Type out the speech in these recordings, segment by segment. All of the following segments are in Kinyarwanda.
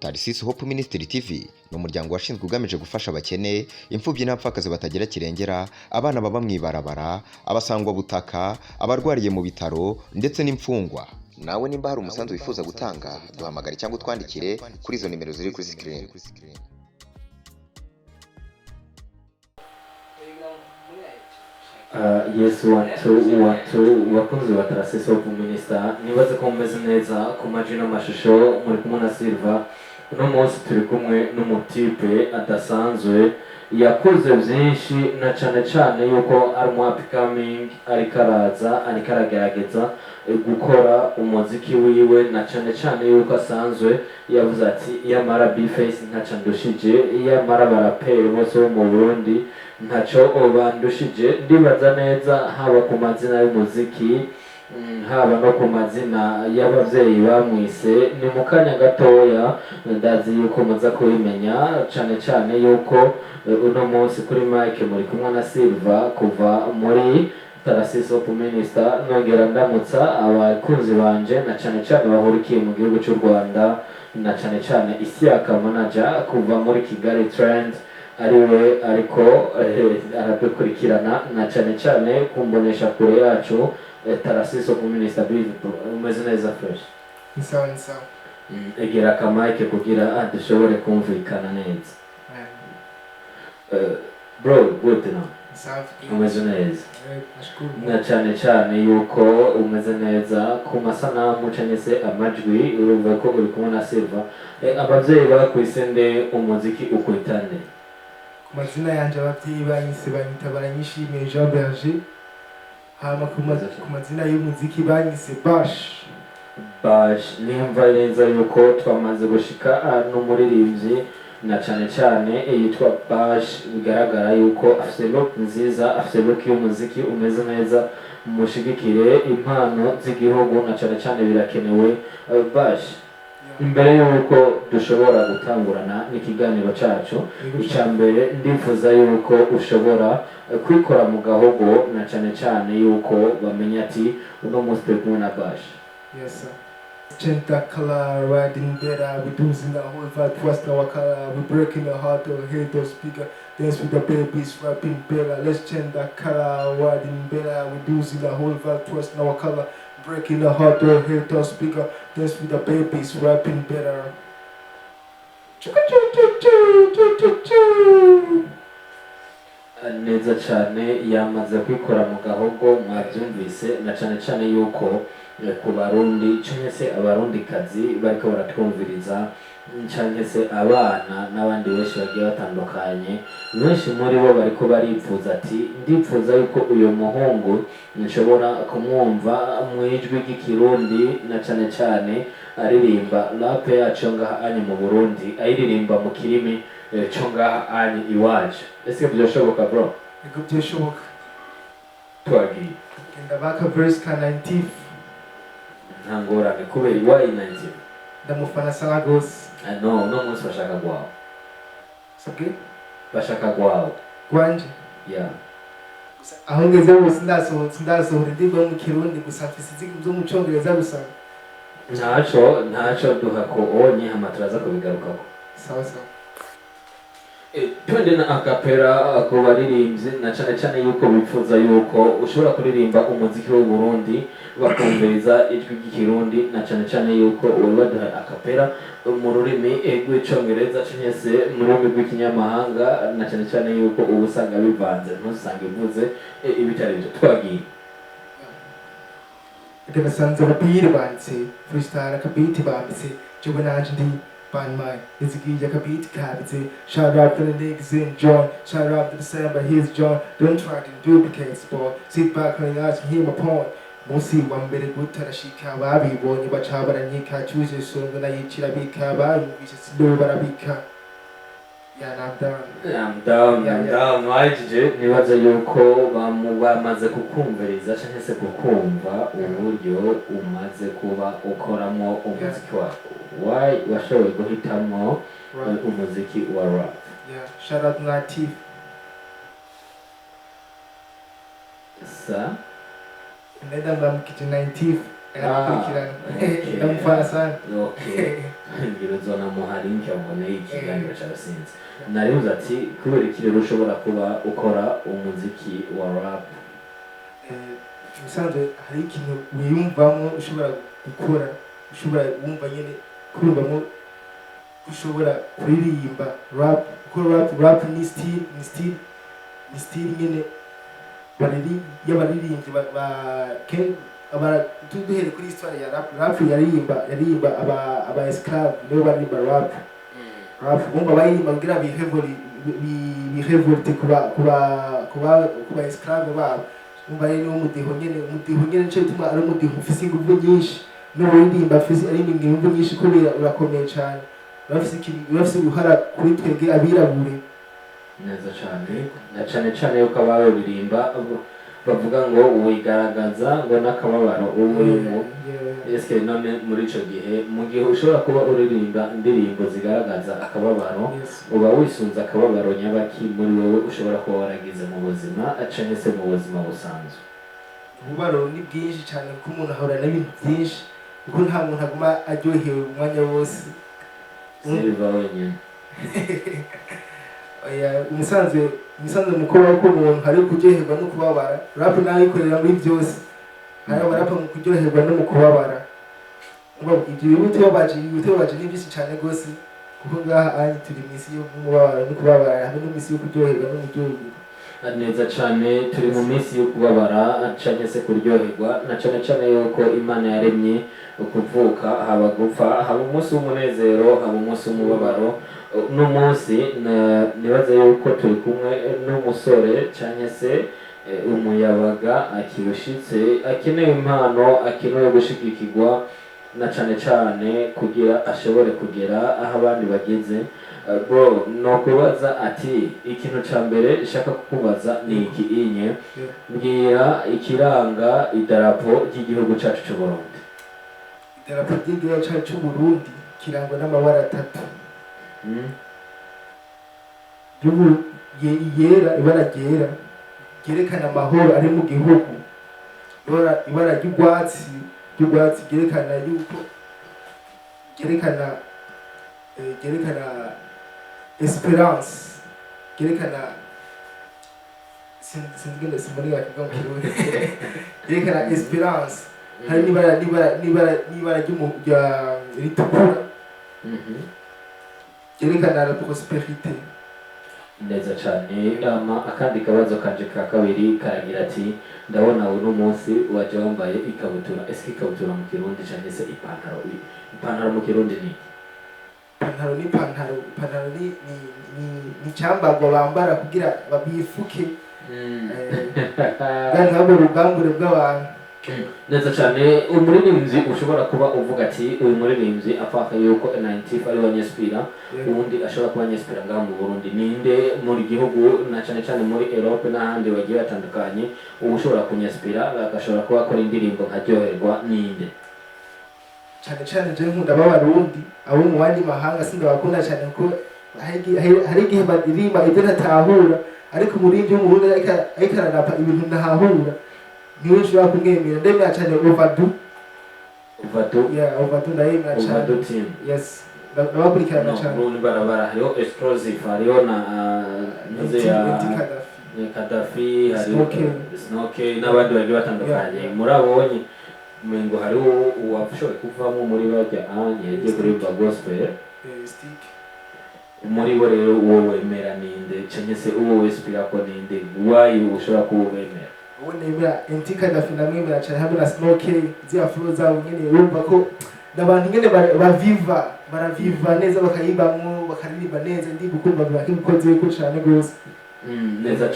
Tarisisi Hope Ministry TV ni umuryango washinzwe ugamije gufasha abakene, imfubyi n'abapfakazi batagira kirengera, abana baba mwibarabara, abasangwa butaka, abarwariye mu bitaro ndetse n'imfungwa. Nawe nimba hari umusanzu wifuza gutanga, duhamagare cyangwa utwandikire kuri izo nimero ziri kuri screen. Yes, wakoze wa Tarisisi Hope Ministry, nibaze ko mumeze neza ku majina amashusho muri kumwe na Silva. Uno munsi turi kumwe n'umutipe adasanzwe yakoze byinshi, na cyane yuko ari mu upcoming, ariko aragerageza gukora umuziki wiwe, na cyane yuko asanzwe yavuze ati yamara B-Face ntacyo ndushije, yamara baraperi bose bo mu Burundi ntacyo bandushije. Ndibaza neza haba ku mazina y'umuziki, haba no ku mazina y'abavyeyi bamwise. Ni mu kanya gatoya ndazi yuko muza kubimenya, cyane yuko uno munsi kuri Mike muri kumwe na Silva kuva muri Tarisisi Hope Ministry. Nongera ndamutsa abakunzi banje, na cyane bahurikiye mu gihugu cy'u Rwanda, na cyane Isiaka manager kuva muri Kigali Trend, ariwe ariko aradukurikirana, na cyane kumbonesha kure yacu Tarisisi Hope Ministry. Umeze neza fresh? Sawa. Egera akamike kugira dushobore kumvikana neza. Bro, good now. Umeze neza? Na cyane yuko umeze neza ku masanamu cyangwa se amajwi, urumva ko uri kumwe na Silva. Abavyeyi bakwise nde, umuziki ukwitane? Ku mazina yanje abavyeyi banyise banyita baranyishimiye Jean Berger. Hama ku mazina y'umuziki banyise Bash. Nimva neza yuko twamaze gushika n'umuririmbyi, na cyane yitwa Bash. Bigaragara yuko afite look nziza, afite look y'umuziki umeze neza. Mushigikire impano z'igihugu, na cyane birakenewe. Bash, imbere yuko dushobora gutangurana n'ikiganiro cyacu, icyambere ndifuza yuko ushobora kwikora mu gahogo, na cyane yuko bamenya ati uno munsi turi kumwe na Bash. Yes sir. Change that color, riding better, we losing the whole vibe, trust our color, we breaking the heart of haters, speaker, dance with the babies, rapping better, let's change that color, riding better, we losing the whole vibe, trust our color, breaking the heart of haters, speaker, dance with the babies, rapping better. Neza cyane, yamaze kwikora mu gahogo, mwabyumvise, na cyane yuko ku barundi cyangwa se abarundi kazi bariko baratwumviriza, cyangwa se abana n'abandi benshi bagiye batandukanye, benshi muri bo bariko baripfuza ati ndipfuza yuko uyu muhungu nshobora kumwumva mu ijwi ry'ikirundi, na cyane aririmba rap yacu ngaha anye mu Burundi, ayiririmba mu kirimi cyo ngaha anye iwacu. Ese byoshoboka bro? Ego byoshoboka. Twagiye Genda baka verse ka 90. Ntangorane kubera why 90? Ndamufana sana gose. No munsi bashaka gwawe. Sabwe? Bashaka gwawe. Gwanje? Yeah. Aho ngeze hose ndasohora indirimbo mu Kirundi gusa mfise izindi zo mu Congereza gusa. Ntaco duha ko onye hama turaza kubigarukako. Sawa. Twende na akapera ku baririmbyi, na cyane yuko bifuza yuko ushobora kuririmba umuziki w'u Burundi bakumviriza ijwi ry'ikirundi, na cyane yuko uri baduha akapera mu rurimi rw'icongereza cyangwa se mu rurimi rw'ikinyamahanga, na cyane yuko ubu usanga bivanze, ntusange ivuze ibitari byo. Twagiye Nasanze abapira banditse freestyle akabiti bambitse, jewe nanje ndi Banmai, izigije akabiti kabitse. Shout out to the niggas in joint, shout out to the sound but his joint. Don't try to duplicate sport, sit back on the eyes and hear my point. Musi wa mbere gutarashika babibonye baca baranyika, cyuje songa na yicira bika bayumvise sido barabika. Yeah, I'm down. Wajije nibaza yuko bamaze kukumviriza cyangwa se kukumva uburyo umaze kuba ukoramo umuziki wawe. Why washoboye guhitamo umuziki wa rap? Yeah, shout out to Natif. Sa? Nenda mkiti Natif yarakurikirana ndamufana sana ngiro zona muhari nkabone ikiganiro cy'abasinzi naribuze ati kubera iki rero ushobora kuba ukora umuziki wa rap musanze hari ikintu wiyumvamo ushobora gukora ushobora wumva nyine kurumvamo ushobora kuririmba rap kuko rap ni still nyine y'abaririmbyi tuduhere kuri histoire ya rap yaririmba aba esclave nibo baririmba rap bumva baririmba kugira birevolte kuba esclave babo umva rero umudiho nyene nico bituma ari umudiho ufise inguvu nyinshi n'uririmba afise ari inguvu nyinshi kubera urakomeye cane urafise uruhara kuri twebwe abirabure neza cane yuko ababiririmba bavuga ngo wigaragaza ngo n'akababaro urimo eske none muri ico gihe mu gihe ushobora kuba uririmba indirimbo zigaragaza akababaro uba wisunza akababaro nyabaki muri wowe ushobora kuba waragize mu buzima canke se mu buzima busanzwe ububaro ni bwinshi cyane kuko umuntu ahora n'ibintu byinshi kuko nta muntu aguma aryohewe umwanya wose Silva wenyine umusanzwe mukora ko umuntu hari kuryoherwa no kubabara rap nayo ikorera muri byose hari abarapa mu kuryoherwa no mu kubabara ibyo bibutubabaje ni byinshi cyane rwose kuko ngaha ari turi mu isi yo kubabara no kubabara hamwe no mu isi yo kuryoherwa no mu gihugu neza cyane turi mu minsi yo kubabara canke se kuryoherwa na cane yuko Imana yaremye ukuvuka haba gupfa haba umunsi w'umunezero haba umunsi w'umubabaro n'umunsi nibaza yuko turi kumwe n'umusore canke se umuyabaga akirushitse akeneye impano akeneye gushigikirwa na cane kugira ashobore kugera aho abandi bageze bro no kubaza ati ikintu ca mbere ishaka kukubaza ni iki inye mbwira ikiranga idarapo ry'igihugu cacu c'u Burundi idarapo ry'igihugu cacu c'u Burundi kirangwa n'amabara atatu ibara ryera ryerekana amahoro ari mu gihugu ibara ry'urwatsi ryerekana yuko ryerekana esperance ryerekana simboni yakivuga mu kirundi ryerekana esperance hari n'ibara ritukura ryerekana la prosperité neza cyane akandi kabazo kanje ka kabiri karagira ati ndabona uno munsi waje wambaye ikabutura eski ikabutura mu kirundi cyane se ipantaro mu kirundi ni ipantaro ni cyambagwa bambara kugira babifuke kandi habo rugambure bw'abantu neza cyane umuririmbyi ushobora kuba uvuga ati uyu muririmbyi apaka yuko 90 ari wanyespira ubundi ashobora kuba nyespira ngaho mu Burundi ninde muri gihugu na cyane muri Europe n'ahandi bagiye batandukanye ushobora kunyespira agashobora kuba akora indirimbo nkaryoherwa ninde cyane je nkunda b'abarundi abo mu bandi mahanga sindabakunda cyane kuko hari igihe baririmba ibyo ntatahura ariko umuririmbyi w'umurundi ariko ararapa ibintu ntahahura niwe ushobora kumwemera ndemera cyane overdue ndayemera cyane yes ndabakurikirana cyane Burundi barabara hariho explosive hariho na ntuze ya Kadafi hariho Snoke n'abandi bagiye batandukanye murabonye mengo hariho uwashoboye kuvamo muri bajya yagiye kuririmba gospel stick muri bo rero uwo wemera ninde cyane se uwo wespira ko ninde wayi ushobora kuwemera uwo nemera Kadafi namwemera cyane hamwe na Snoke z'afro zabo nyene urumva ko n'abantu nyene baraviva neza bakayibamwo bakaririmba neza ndi gukumva bakikoze ko cyane gose neza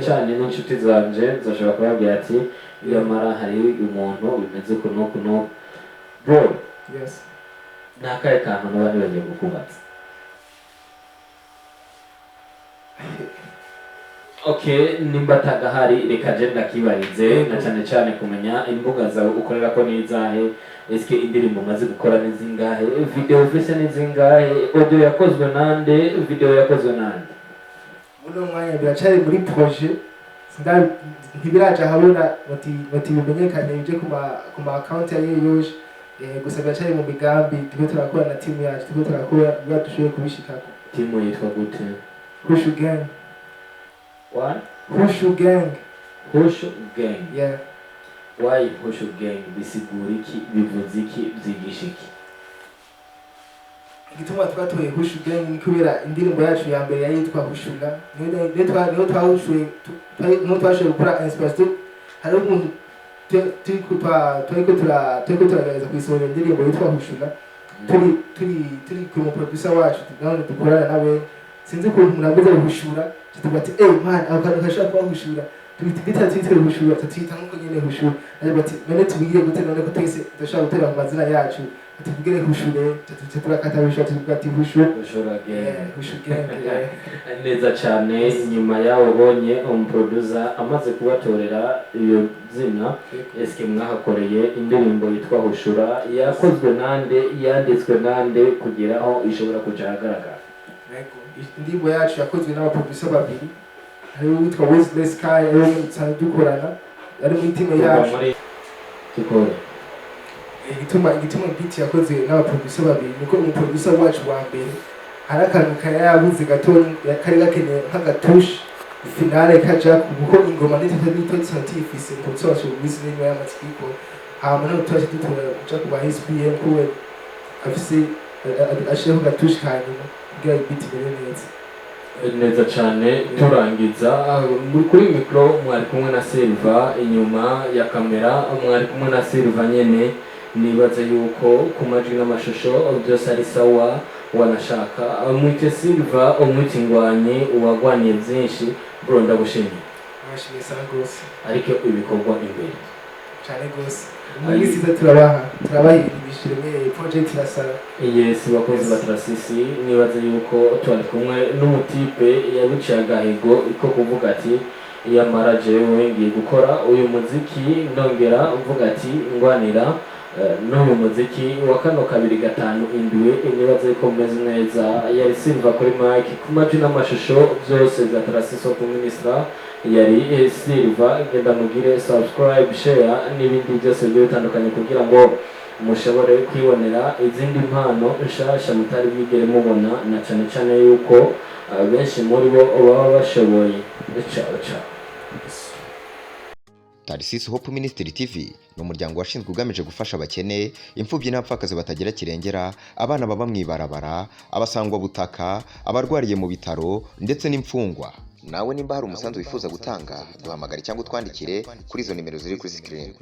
cyane n'inshuti zanje zashobora kubabwira ati yamara hari umuntu bimeze kuno bro yes nakaye kantu n'abandi bagiye gukubatsa okay nimbataga hari reka je ndakibarize na cyane kumenya imbuga zawe ukorera ko nizahe eske indirimbo maze gukora nizingahe video ufise nizingahe audio yakozwe nande video yakozwe nande muno mwanya biracari muri projet ntibiraja habona bati bimenyekane bije ku ma account ya yose gusa bacari mu migambi turiko turakora na team yacu turiko turakora dushoboye kubishikako. Timu yitwa gute? Hushugang. What? Hushugang. Hushugang. Yeah. Why Hushugang? Bisigura iki? Bivuze iki? Byigisha iki? Igituma twatoye Hushugang ni kubera indirimbo yacu ya mbere yitwa Hushuga. Niyo twashoboye gukora inspiration. Hari umuntu turiko turagerageza kuyisohora indirimbo yitwa Hushuga. Turi ku producer wacu none dukorana nawe. Sinzi ko murabuze guhushura. Tuvuga ati man akantu kashaka kuhushura. Twitwa Hushuga tutita nkuko nyene Hushuga. Bati none tubigire gute none ko twese dushaka gutera amazina yacu. Tubigire Hushure turakata bishati tugati Hushuga. Neza cyane nyuma yawo bonye producer amaze kubatorera iyo zina eske mwahakoreye indirimbo yitwa Hushura yakozwe nande yanditswe nande kugira aho ishobora kujagaragara. Indirimbo yacu yakozwe n'abaproducer babiri. Hari uwitwa Wesley Sky ari dukorana ari mu team yacu. Igituma beat yakozwe n'abaproducer babiri niko umuproducer wacu wa mbere hari akantu yabuze gato kari gakeneye nk'agatushe finale kaja kuko ingoma ntitifise ngo tsosho bisi n'imwe y'amatsiko hama no twashe tutura ku ba SPM kuwe afise asheho gatushe kanyuma kugira beat neza cyane. Turangiza kuri micro mwari kumwe na Silva, inyuma ya kamera mwari kumwe na Silva nyene. Nibaza yuko ku majwi n'amashusho byose ari sawa wanashaka umwite Silva umwite Ngwanye uwagwanye byinshi bro ndagushimiye. Abashimiye sana gose ariko ibikorwa imbere cyane gose mwisi turabahiribishire project irasara. Yes bakozi batrasisi nibaza yuko twari kumwe n'umutipe yabicaye agahigo iko kuvuga ati yamara jewe ngiye gukora uyu muziki ndongera uvuga ati ngwanira n'uyu muziki wa kano 2-5 indwi nibaze ko meze neza. Yari Silva kuri mic ku majwi n'amashusho byose za Trasiso ku ministra yari Silva. Genda mugire subscribe share n'ibindi byose byo bitandukanye kugira ngo mushobore kwibonera izindi mpano nshasha mutari bigere mubona na cyane yuko benshi muri bo baba bashoboye. Ciao. Tarisisi Hope Ministry TV ni umuryango washinzwe ugamije gufasha abakene, imfubyi n'abapfakazi batagira kirengera, abana baba mwibarabara, abasangwa butaka, abarwariye mu bitaro ndetse n'imfungwa. Nawe nimba hari umusanzu wifuza gutanga duhamagare cyangwa utwandikire kuri izo nimero ziri kuri screen.